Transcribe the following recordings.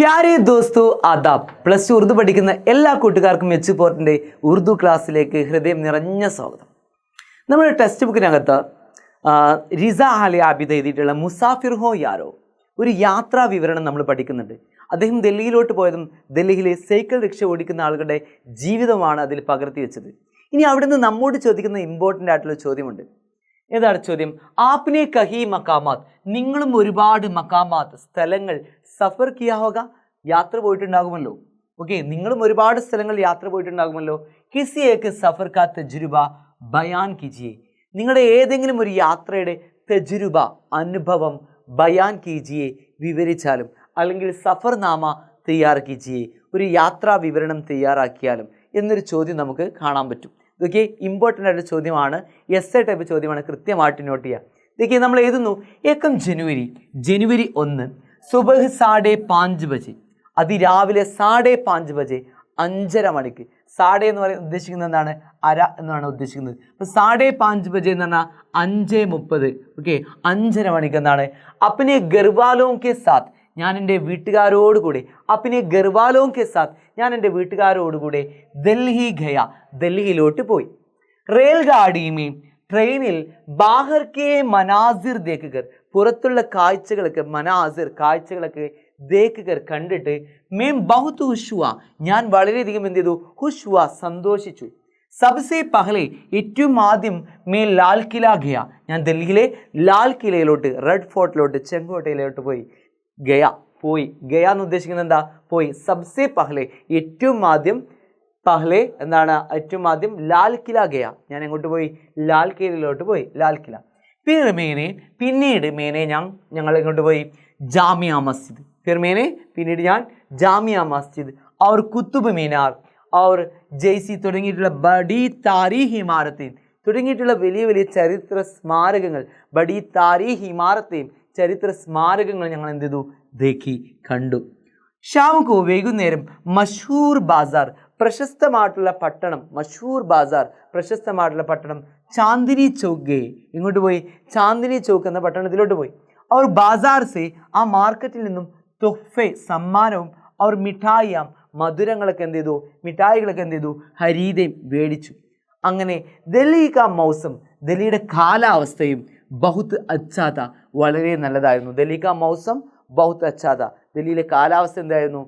പ്യാരെ ദോസ്തോ ആദാബ്. Plus two Urdu പഠിക്കുന്ന എല്ലാ കൂട്ടുകാർക്കും എച്ച് പോർട്ടിൻ്റെ ഉറുദു ക്ലാസ്സിലേക്ക് ഹൃദയം നിറഞ്ഞ സ്വാഗതം. നമ്മുടെ ടെക്സ്റ്റ് ബുക്കിനകത്ത് റിസ അലി ആബിദ് എഴുതിയിട്ടുള്ള മുസാഫിർ ഹോ യാരോ ഒരു യാത്രാ വിവരണം നമ്മൾ പഠിക്കുന്നുണ്ട്. അദ്ദേഹം ഡൽഹിയിലോട്ട് പോയതും ഡൽഹിയിലെ സൈക്കിൾ റിക്ഷ ഓടിക്കുന്ന ആളുകളുടെ ജീവിതമാണ് അതിൽ പകർത്തി വെച്ചത്. ഇനി അവിടുന്ന് നമ്മോട് ചോദിക്കുന്ന ഇമ്പോർട്ടൻ്റ് ആയിട്ടുള്ള ചോദ്യമുണ്ട്. ഏതാണ് ചോദ്യം? ആപ്നെ കഹി മക്കാമാത്ത്, നിങ്ങളും ഒരുപാട് മക്കാമാത്ത് സ്ഥലങ്ങൾ സഫർ കിയാ ഹോഗ, യാത്ര പോയിട്ടുണ്ടാകുമല്ലോ. ഓക്കെ, നിങ്ങളും ഒരുപാട് സ്ഥലങ്ങൾ യാത്ര പോയിട്ടുണ്ടാകുമല്ലോ. കിസി ഏക്ക് സഫർ കാ തജുരുബ ബയാൻ കീജിയെ, നിങ്ങളുടെ ഏതെങ്കിലും ഒരു യാത്രയുടെ തജുരുബ അനുഭവം ബയാൻ കീജിയെ വിവരിച്ചാലും, അല്ലെങ്കിൽ സഫർ നാമ തയ്യാർ കീജിയെ ഒരു യാത്രാ വിവരണം തയ്യാറാക്കിയാലും എന്നൊരു ചോദ്യം നമുക്ക് കാണാൻ പറ്റും. ഇതൊക്കെ ഇമ്പോർട്ടൻ്റ് ആയിട്ട് ചോദ്യമാണ്, എസ് എ ടൈപ്പ് ചോദ്യമാണ്, കൃത്യമായിട്ട് നോട്ട് ചെയ്യുക. ഇതൊക്കെ നമ്മൾ എഴുതുന്നു. ഏകം ജനുവരി 1 സുബഹ് 5:30 ബജെ, അതിരാവിലെ 5:30 ബജെ, 5:30 മണിക്ക്. സാഡേ എന്ന് പറയുന്നത് ഉദ്ദേശിക്കുന്നത് എന്താണ്? അര എന്നാണ് ഉദ്ദേശിക്കുന്നത്. അപ്പോൾ 5:30 ബജെ എന്ന് പറഞ്ഞാൽ 5:30. ഓക്കെ, 5:30 മണിക്ക് എന്താണ്? അപ്പനെ ഗർവാലോം കെ സാത്ത്, ഞാൻ എൻ്റെ വീട്ടുകാരോടുകൂടെ, അപ്പനെ ഗർവാലോം കെ സാത്ത്, ഞാൻ എൻ്റെ വീട്ടുകാരോടുകൂടെ ഡൽഹി ഗയ, ഡൽഹിയിലോട്ട് പോയി. റെയിൽഗാഡിമേ, ട്രെയിനിൽ ബാഹർ കെ മനാസിർ ദേഖുകർ, പുറത്തുള്ള കാഴ്ചകളൊക്കെ, മനാസിർ കാഴ്ചകളൊക്കെ ദേഖുകർ കണ്ടിട്ട്, മേം ബഹുത് ഹുഷ്വ, ഞാൻ വളരെയധികം എന്ത് ചെയ്തു? ഹുഷ്വ സന്തോഷിച്ചു. സബ്സെ പഹലെ, ഏറ്റവും ആദ്യം മേ ലാൽ കില ഗയ, ഞാൻ ഡൽഹിയിലെ ലാൽ കിലയിലോട്ട്, റെഡ് ഫോർട്ടിലോട്ട്, ചെങ്കോട്ടയിലോട്ട് പോയി. ഗയ പോയി, ഗയ എന്ന് ഉദ്ദേശിക്കുന്നത് എന്താ? പോയി. സബ്സെ പഹലെ, ഏറ്റവും ആദ്യം, പഹലെ എന്താണ്? ഏറ്റവും ആദ്യം ലാൽ കില ഗയ, ഞാൻ എങ്ങോട്ട് പോയി? ലാൽ കിലയിലോട്ട് പോയി, ലാൽ കില. പിന്നീട് മേനെ ഞങ്ങൾ എങ്ങോട്ട് പോയി? ജാമിയ മസ്ജിദ്. പിന്നീട് ഞാൻ ജാമിയ മസ്ജിദ് और കുത്തുബ് മീനാർ और ജയ്സി തുടങ്ങിയിട്ടുള്ള ബഡി താരീഖ് ഇമാരത്തേയും, തുടങ്ങിയിട്ടുള്ള വലിയ വലിയ ചരിത്ര സ്മാരകങ്ങൾ, ബഡി താരീഖ് ഇമാരത്തേയും ചരിത്ര സ്മാരകങ്ങൾ ഞങ്ങൾ എന്ത് ചെയ്തു? ദേഖി, കണ്ടു. ഷാമുക്കോ, വൈകുന്നേരം, മഷൂർ ബാസാർ, പ്രശസ്തമായിട്ടുള്ള പട്ടണം, മഷൂർ ബാസാർ പ്രശസ്തമായിട്ടുള്ള പട്ടണം, ചാന്ദിനി ചൗക്ക് ഗേ, ഇങ്ങോട്ട് പോയി? ചാന്ദിനി ചൗക്ക് എന്ന പട്ടണത്തിലോട്ട് പോയി. അവർ ബാസാർ സെ, ആ മാർക്കറ്റിൽ നിന്നും, തുഹ്ഫെ സമ്മാനവും, അവർ മിഠായിയാം മധുരങ്ങളൊക്കെ എന്ത് ചെയ്തു? മിഠായികളൊക്കെ എന്ത് ചെയ്തു? ഹരീതയും മേടിച്ചു. അങ്ങനെ ഡൽഹി കാ മൗസം, ഡൽഹിയുടെ കാലാവസ്ഥയും ബഹുത്ത് അച്ചാത, വളരെ നല്ലതായിരുന്നു. ഡൽഹി കാ മൗസം ബഹുത്ത് അച്ചാത, ഡൽഹിയിലെ കാലാവസ്ഥ എന്തായിരുന്നു?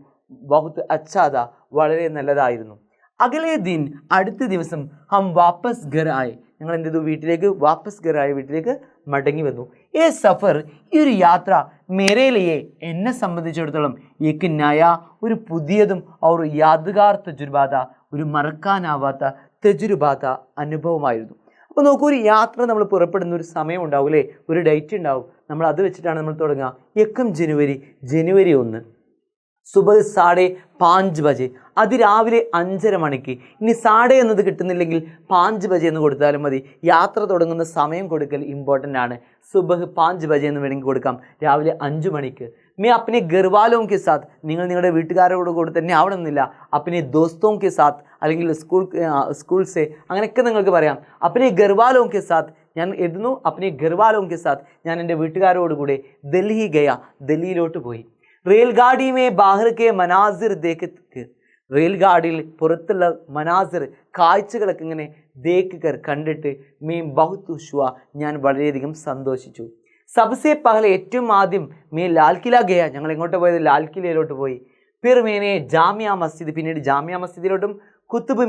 ബഹുത്ത് അച്ചാത, വളരെ നല്ലതായിരുന്നു. അഗലേ ദിൻ, അടുത്ത ദിവസം, ഹം വാപ്പസ് ഘർ ആയി, ഞങ്ങൾ എന്ത് ചെയ്തു? വീട്ടിലേക്ക് വാപ്പസ് ഘർ ആയി, വീട്ടിലേക്ക് മടങ്ങി വന്നു. ഏ സഫർ, ഈ ഒരു യാത്ര, മേരേലിയെ എന്നെ സംബന്ധിച്ചിടത്തോളം, ഏക്ക് നയ, ഒരു പുതിയതും, അവർ യാദ്ഗാർ തജുർബാത, ഒരു മറക്കാനാവാത്ത തജുർബാത അനുഭവമായിരുന്നു. അപ്പോൾ നോക്കൂ, ഒരു യാത്ര നമ്മൾ പുറപ്പെടുന്ന ഒരു സമയം ഉണ്ടാവും അല്ലേ, ഒരു ഡേറ്റ് ഉണ്ടാവും. നമ്മൾ അത് വെച്ചിട്ടാണ് നമ്മൾ തുടങ്ങുക. ഏകം ജനുവരി 1 സുബഹ് 5:30 ബജെ, അതിരാവിലെ 5:30 മണിക്ക്. ഇനി സാഡേ എന്നത് കിട്ടുന്നില്ലെങ്കിൽ 5 ബജെ എന്ന് കൊടുത്താലും മതി. യാത്ര തുടങ്ങുന്ന സമയം കൊടുക്കൽ ഇമ്പോർട്ടൻ്റ് ആണ്. സുബഹ് 5 ബജെ എന്ന് വേണമെങ്കിൽ കൊടുക്കാം, രാവിലെ 5 മണിക്ക്. മേ അപ്പനെ ഗർവാലോം കെ സാത്ത്, നിങ്ങൾ നിങ്ങളുടെ വീട്ടുകാരോട് കൂടെ തന്നെ ആവണമെന്നില്ല. അപ്പനെ ദോസ്തോം കെ സാത്ത്, അല്ലെങ്കിൽ സ്കൂൾസെ, അങ്ങനെയൊക്കെ നിങ്ങൾക്ക് പറയാം. അപ്പനെ ഗർവാലോം കെ സാത്ത്, ഞാൻ എഴുതുന്നു, അപ്പനെ ഗർവാലോം കെ സാത്ത്, ഞാൻ എൻ്റെ വീട്ടുകാരോടുകൂടെ ഡൽഹി ഗയ, ഡൽഹിയിലോട്ട് പോയി. റെയിൽഗാഡി മേ ബാഹർ കെ മനാസിർ ദേഖ്, റെയിൽഗാഡിയിൽ പുറത്തുള്ള മനാസിർ കാഴ്ചകളൊക്കെ ഇങ്ങനെ ദേഖ് കണ്ടിട്ട്, മേ ബഹുത് ഹുഷ്വ, ഞാൻ വളരെയധികം സന്തോഷിച്ചു. സബ്സെ പഹലെ, ഏറ്റവും ആദ്യം, മേ ലാൽ കില ഗയ, ഞങ്ങൾ എങ്ങോട്ട് പോയത്? ലാൽ കിലയിലോട്ട് പോയി. ഫിർ മേനെ ജാമിയ മസ്ജിദ്, പിന്നീട് ജാമിയ മസ്ജിദിലോട്ടും, കുത്തുബ്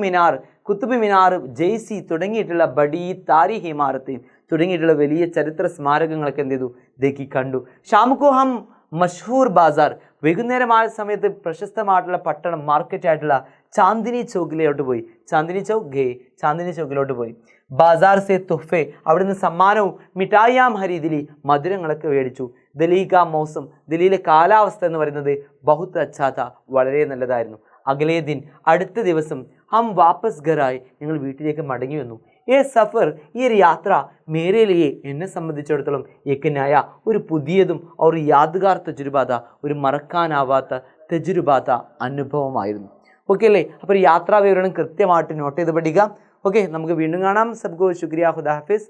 മിനാർ, ജയ്സി തുടങ്ങിയിട്ടുള്ള ബഡി താരീഖ് ഇമാരത്ത് തുടങ്ങിയിട്ടുള്ള വലിയ ചരിത്ര സ്മാരകങ്ങളൊക്കെ എന്ത് ചെയ്തു? ദേഖി, കണ്ടു. ഷാമുക്കോ ഹം മഷഹൂർ ബാസാർ, വൈകുന്നേരമായ സമയത്ത് പ്രശസ്തമായിട്ടുള്ള പട്ടണം, മാർക്കറ്റായിട്ടുള്ള ചാന്ദിനി ചൗക്കിലോട്ട് പോയി. ചാന്ദിനി ചൗക്കിലോട്ട് പോയി. ബാസാർ സെ തുഹ്ഫെ, അവിടുന്ന് സമ്മാനവും, മിഠായിയാം ഹരീദിലി, മധുരങ്ങളൊക്കെ മേടിച്ചു. ഡൽഹി കാ മൗസം, ഡൽഹിയിലെ കാലാവസ്ഥ എന്ന് പറയുന്നത് ബഹുത്ത് അച്ചാത്ത, വളരെ നല്ലതായിരുന്നു. അഗലേ ദിൻ, അടുത്ത ദിവസം, ഹം വാപ്പസ് ഘറായി, ഞങ്ങൾ വീട്ടിലേക്ക് മടങ്ങി വന്നു. ഏ സഫർ, ഈ ഒരു യാത്ര, മേരേലിയെ എന്നെ സംബന്ധിച്ചിടത്തോളം, ഏക്കനായ ഒരു പുതിയതും, ഒരു യാദ്ഗാർ തജുർബാത, ഒരു മറക്കാനാവാത്ത തജുർബാത അനുഭവമായിരുന്നു. ഓക്കെ അല്ലേ? അപ്പോൾ യാത്രാ വിവരണം കൃത്യമായിട്ട് നോട്ട് ചെയ്ത് പഠിക്കാം. ഓക്കെ, നമുക്ക് വീണ്ടും കാണാം. സബ്കോ ശുക്രിയ, ഖുദാ ഹാഫിസ്.